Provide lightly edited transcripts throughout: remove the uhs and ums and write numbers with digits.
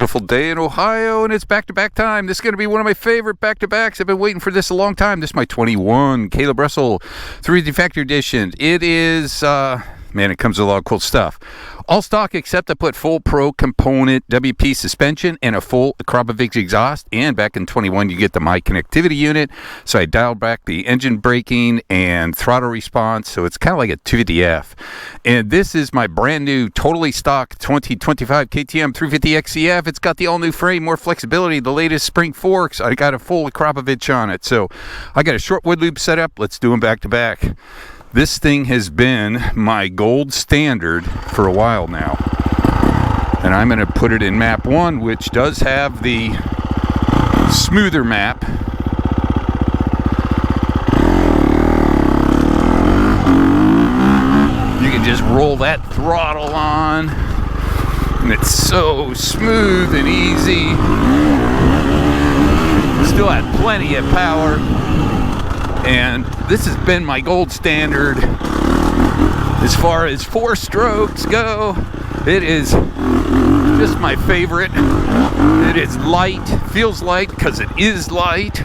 Beautiful day in Ohio, and it's back-to-back time. This is going to be one of my favorite back-to-backs. I've been waiting for this a long time. This is my 21 Kailub Russell 350 Factory Edition. It is, man, it comes with a lot of cool stuff. All stock, except I put full Pro component WP suspension and a full Akrapovic exhaust. And back in 21, you get the My Connectivity unit. So I dialed back the engine braking and throttle response. So it's kind of like a 250F. And this is my brand new, totally stock 2025 KTM 350XCF. It's got the all-new frame, more flexibility, the latest spring forks. I got a full Akrapovic on it. So I got a short wood loop set up. Let's do them back-to-back. This thing has been my gold standard for a while now. And I'm going to put it in map 1, which does have the smoother map. You can just roll that throttle on, and it's so smooth and easy. Still had plenty of power. And this has been my gold standard as far as 4 strokes go. It is just my favorite. It is light, feels light because it is light.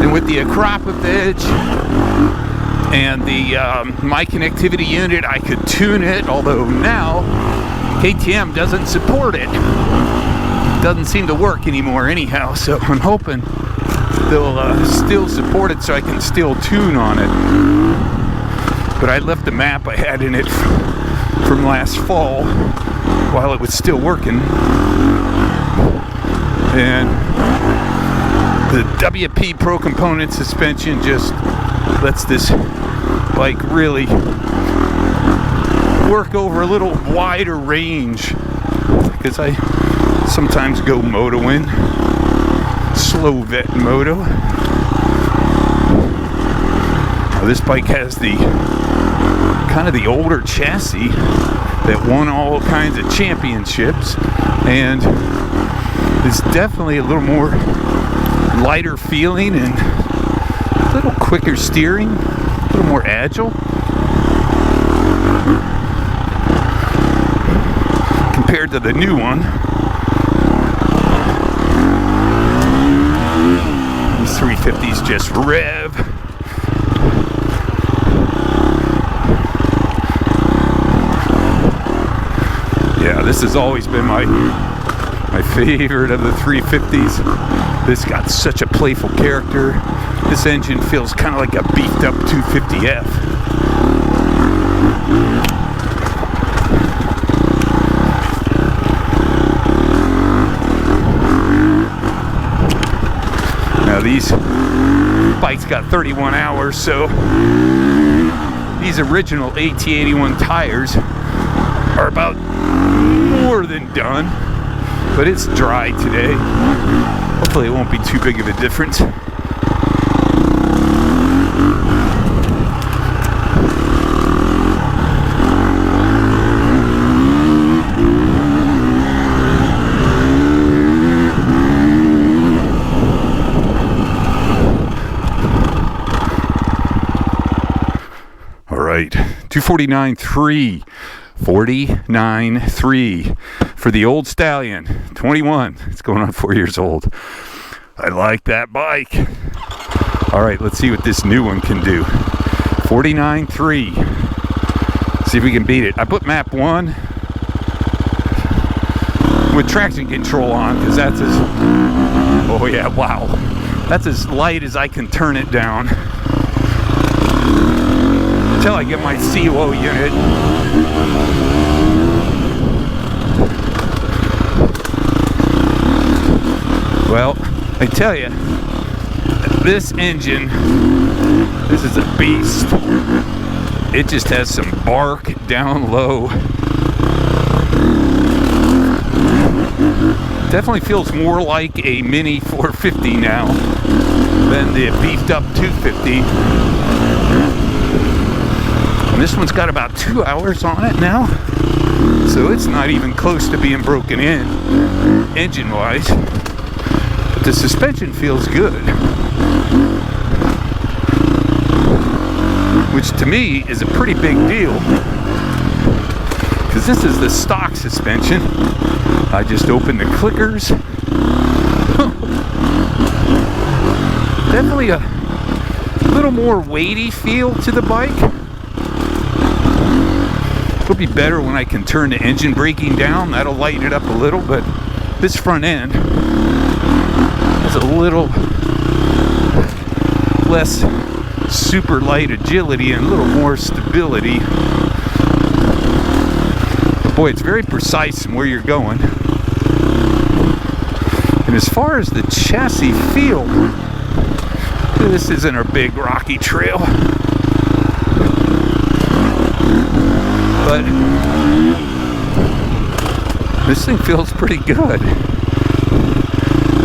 And with the Akrapovic and the My Connectivity unit, I could tune it, although now KTM doesn't support it. It doesn't seem to work anymore anyhow, so I'm hoping they'll still support it so I can still tune on it. But I left the map I had in it from last fall while it was still working. And the WP Pro component suspension just lets this bike really work over a little wider range, because I sometimes go motoing. Slow vet moto. Now, this bike has the kind of the older chassis that won all kinds of championships, and it's definitely a little more lighter feeling and a little quicker steering, a little more agile compared to the new one. 350s just rev. Yeah, this has always been my favorite of the 350s. This got such a playful character. This engine feels kind of like a beefed up 250F. Now these bikes got 31 hours, so these original AT81 tires are about more than done, but it's dry today. Hopefully it won't be too big of a difference. All right, 249.3, 49.3 for the old Stallion, 21. It's going on 4 years old. I like that bike. All right, let's see what this new one can do. 49.3. See if we can beat it. I put map 1 with traction control on, because that's as, oh yeah, wow. That's as light as I can turn it down until I get my COO unit. Well, I tell you, this engine, this is a beast. It just has some bark down low. Definitely feels more like a mini 450 now than the beefed up 250. And this one's got about 2 hours on it now, so it's not even close to being broken in engine wise. But the suspension feels good, which to me is a pretty big deal, because this is the stock suspension. I just opened the clickers. Definitely a little more weighty feel to the bike. It'll be better when I can turn the engine braking down. That'll lighten it up a little, but this front end has a little less super light agility and a little more stability. But boy, it's very precise in where you're going. And as far as the chassis feel, this isn't a big rocky trail. But this thing feels pretty good.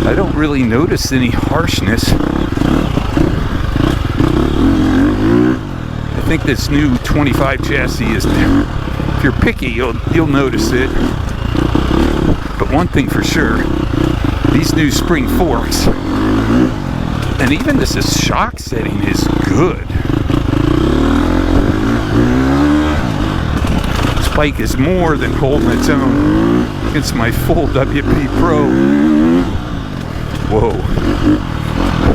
I don't really notice any harshness. I think this new 25 chassis is, if you're picky, you'll notice it. But one thing for sure, these new spring forks, and even this shock setting is good. This bike is more than holding its own against my full WP Pro. Whoa.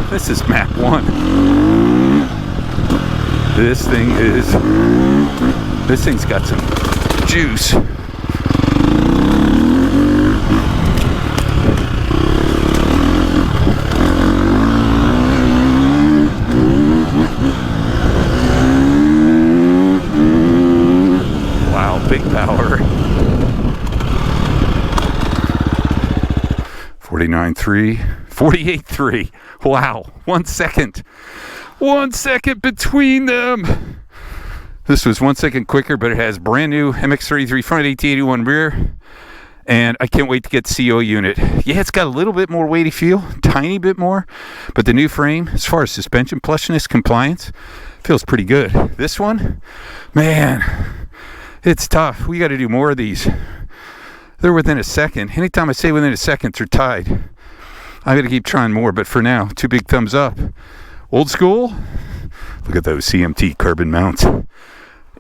This is Mach 1. This thing's got some juice. Big power. 49.3, 48.3. Wow, 1 second. 1 second between them. This was 1 second quicker, but it has brand new MX-33 front, AT81 rear. And I can't wait to get the CO unit. Yeah, it's got a little bit more weighty feel, tiny bit more. But the new frame, as far as suspension plushness, compliance, feels pretty good. This one, man, it's tough. We got to do more of these. They're within a second. Anytime I say within a second, they're tied. I got to keep trying more, but for now, 2 big thumbs up. Old school, look at those CMT carbon mounts.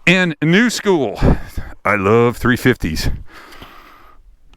And new school, I love 350s.